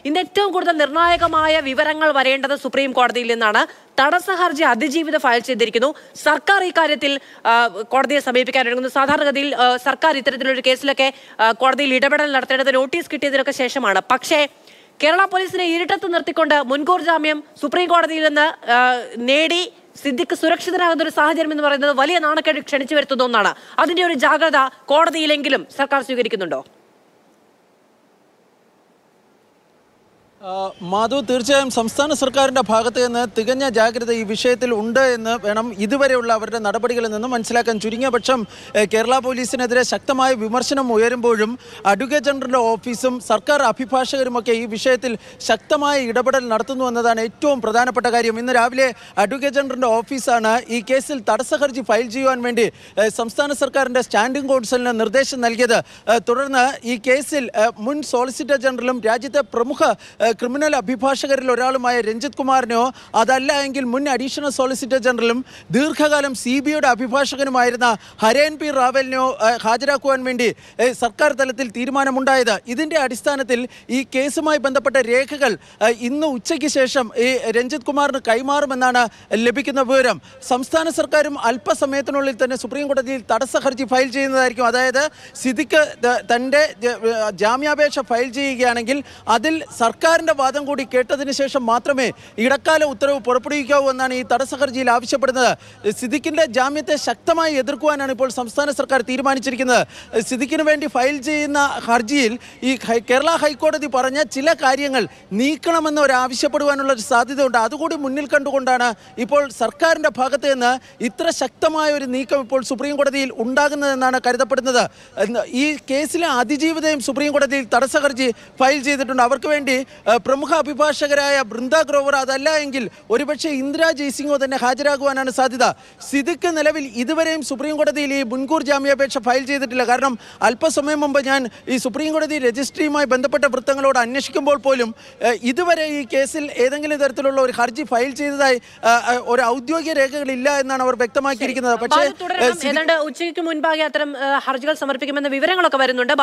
ഇന്ന് ഏറ്റവും കൂടുതൽ നിർണായകമായ വിവരങ്ങൾ വരേണ്ടത് സുപ്രീം കോടതിയിൽ നിന്നാണ്. തടസ്സ ഹർജി അതിജീവിത ഫയൽ ചെയ്തിരിക്കുന്നു. സർക്കാർ ഈ കാര്യത്തിൽ കോടതിയെ സമീപിക്കാനൊരുങ്ങുന്നു. സാധാരണഗതിയിൽ സർക്കാർ ഇത്തരത്തിലൊരു കേസിലൊക്കെ കോടതിയിൽ ഇടപെടൽ നടത്തേണ്ടത് നോട്ടീസ് കിട്ടിയതിനൊക്കെ ശേഷമാണ്. പക്ഷേ കേരള പോലീസിനെ ഇരുട്ടത്ത് നിർത്തിക്കൊണ്ട് മുൻകൂർ ജാമ്യം സുപ്രീം കോടതിയിൽ നിന്ന് നേടി സിദ്ദിഖ് സുരക്ഷിതനാകുന്ന ഒരു സാഹചര്യം എന്ന് പറയുന്നത് വലിയ നാണക്കേട് ക്ഷണിച്ചു വരുത്തുന്ന ഒന്നാണ്. അതിന്റെ ഒരു ജാഗ്രത കോടതിയിലെങ്കിലും സർക്കാർ സ്വീകരിക്കുന്നുണ്ടോ? മാധു, തീർച്ചയായും സംസ്ഥാന സർക്കാരിൻ്റെ ഭാഗത്ത് നിന്ന് തികഞ്ഞ ജാഗ്രത ഈ വിഷയത്തിൽ ഉണ്ട് എന്ന് വേണം ഇതുവരെയുള്ള അവരുടെ നടപടികളിൽ നിന്നും മനസ്സിലാക്കാൻ. ചുരുങ്ങിയ പക്ഷം കേരള പോലീസിനെതിരെ ശക്തമായ വിമർശനം ഉയരുമ്പോഴും അഡ്വക്കേറ്റ് ജനറലിൻ്റെ ഓഫീസും സർക്കാർ അഭിഭാഷകരുമൊക്കെ ഈ വിഷയത്തിൽ ശക്തമായ ഇടപെടൽ നടത്തുന്നു എന്നതാണ് ഏറ്റവും പ്രധാനപ്പെട്ട കാര്യം. ഇന്ന് രാവിലെ അഡ്വക്കേറ്റ് ജനറലിൻ്റെ ഓഫീസാണ് ഈ കേസിൽ തടസ്സ ഹർജി ഫയൽ ചെയ്യുവാൻ വേണ്ടി സംസ്ഥാന സർക്കാരിൻ്റെ സ്റ്റാൻഡിംഗ് കൗൺസിലിന് നിർദ്ദേശം നൽകിയത്. തുടർന്ന് ഈ കേസിൽ മുൻ സോളിസിറ്റർ ജനറലും രാജ്യത്തെ പ്രമുഖ ക്രിമിനൽ അഭിഭാഷകരിൽ ഒരാളുമായ രഞ്ജിത് കുമാറിനോ അതല്ല എങ്കിൽ മുൻ അഡീഷണൽ സോളിസിറ്റർ ജനറലും ദീർഘകാലം CBIയുടെ അഭിഭാഷകനുമായിരുന്ന ഹരേൻ പി റാവലിനോ ഹാജരാക്കുവാൻ വേണ്ടി സർക്കാർ തലത്തിൽ തീരുമാനമുണ്ടായത്. ഇതിൻ്റെ അടിസ്ഥാനത്തിൽ ഈ കേസുമായി ബന്ധപ്പെട്ട രേഖകൾ ഇന്ന് ഉച്ചയ്ക്ക് ശേഷം ഈ രഞ്ജിത് കുമാറിന് കൈമാറുമെന്നാണ് ലഭിക്കുന്ന വിവരം. സംസ്ഥാന സർക്കാരും അല്പസമയത്തിനുള്ളിൽ തന്നെ സുപ്രീം കോടതിയിൽ തടസ്സ ഹർജി ഫയൽ ചെയ്യുന്നതായിരിക്കും. അതായത് സിദ്ദിഖ് തൻ്റെ ജാമ്യാപേക്ഷ ഫയൽ ചെയ്യുകയാണെങ്കിൽ അതിൽ സർക്കാരിൻ്റെ വാദം കൂടി കേട്ടതിന് ശേഷം മാത്രമേ ഇടക്കാല ഉത്തരവ് പുറപ്പെടുവിക്കാവൂ എന്നാണ് ഈ തടസ്സ ഹർജിയിൽ ആവശ്യപ്പെടുന്നത്. സിദ്ദിഖിന്റെ ജാമ്യത്തെ ശക്തമായി എതിർക്കുവാനാണ് ഇപ്പോൾ സംസ്ഥാന സർക്കാർ തീരുമാനിച്ചിരിക്കുന്നത്. സിദ്ദിഖിന് വേണ്ടി ഫയൽ ചെയ്യുന്ന ഹർജിയിൽ ഈ കേരള ഹൈക്കോടതി പറഞ്ഞ ചില കാര്യങ്ങൾ നീക്കണമെന്ന് ആവശ്യപ്പെടുവാനുള്ള ഒരു സാധ്യതയുണ്ട്. അതുകൂടി മുന്നിൽ കണ്ടുകൊണ്ടാണ് ഇപ്പോൾ സർക്കാരിൻ്റെ ഭാഗത്ത് നിന്ന് ഇത്ര ശക്തമായ ഒരു നീക്കം ഇപ്പോൾ സുപ്രീം കോടതിയിൽ ഉണ്ടാകുന്നതെന്നാണ് കരുതപ്പെടുന്നത്. ഈ കേസിലെ അതിജീവിതയും സുപ്രീം കോടതിയിൽ തടസ്സ ഹർജി ഫയൽ ചെയ്തിട്ടുണ്ട്. അവർക്ക് വേണ്ടി പ്രമുഖ അഭിഭാഷകരായ ബൃന്ദ ഗ്രോവർ അതല്ല എങ്കിൽ ഒരുപക്ഷെ ഇന്ദിരാ ജയ്സിംഗോ തന്നെ ഹാജരാകുവാനാണ് സാധ്യത. സിദ്ദിഖ് നിലവിൽ ഇതുവരെയും സുപ്രീം കോടതിയിൽ ഈ മുൻകൂർ ജാമ്യാപേക്ഷ ഫയൽ ചെയ്തിട്ടില്ല. കാരണം അല്പസമയം മുമ്പ് ഞാൻ ഈ സുപ്രീം കോടതി രജിസ്ട്രിയുമായി ബന്ധപ്പെട്ട വൃത്തങ്ങളോട് അന്വേഷിക്കുമ്പോൾ പോലും ഇതുവരെ ഈ കേസിൽ ഏതെങ്കിലും തരത്തിലുള്ള ഒരു ഹർജി ഫയൽ ചെയ്തതായി ഒരു ഔദ്യോഗിക രേഖകളില്ല എന്നാണ് അവർ വ്യക്തമാക്കിയിരിക്കുന്നത്. പക്ഷേ ഉച്ചയ്ക്ക് മുൻപാകെ അത്തരം ഹർജികൾ സമർപ്പിക്കുമെന്ന വിവരങ്ങളൊക്കെ വരുന്നുണ്ട്.